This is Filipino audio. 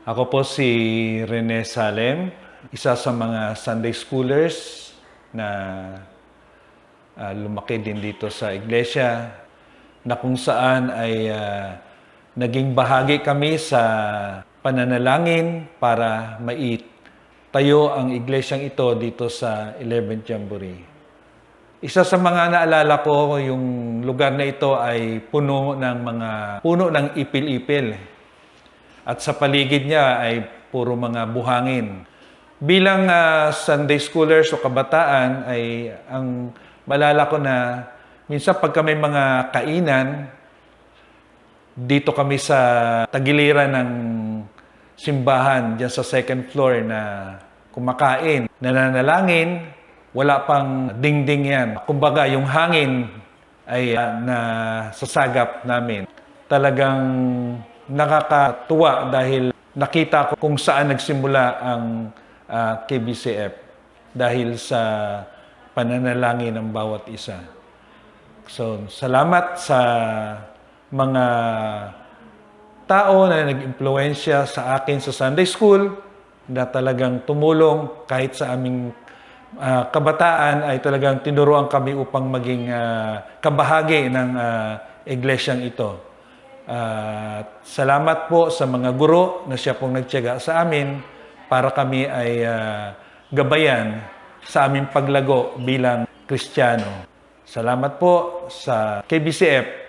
Ako po si Rene Salem, isa sa mga Sunday Schoolers na lumaki din dito sa iglesia, na kung saan ay naging bahagi kami sa pananalangin para maitayo ang iglesyang ito dito sa 11th Jamboree. Isa sa mga naalala ko, yung lugar na ito ay puno ng ipil-ipil. At sa paligid niya ay puro mga buhangin. Bilang Sunday Schoolers o kabataan ay ang malala ko na minsan pag kami mga kainan, dito kami sa tagiliran ng simbahan dyan sa second floor na kumakain, nananalangin, wala pang dingding yan. Kumbaga yung hangin ay nasasagap namin. Talagang nakakatuwa dahil nakita ko kung saan nagsimula ang KBCF dahil sa pananalangin ng bawat isa. So, salamat sa mga tao na nag-impluwensya sa akin sa Sunday School na talagang tumulong kahit sa aming kabataan ay talagang tinuruan kami upang maging kabahagi ng iglesyang ito. Salamat po sa mga guro na siya pong nagtiyaga sa amin para kami ay gabayan sa aming paglago bilang Kristiyano. Salamat po sa KBCF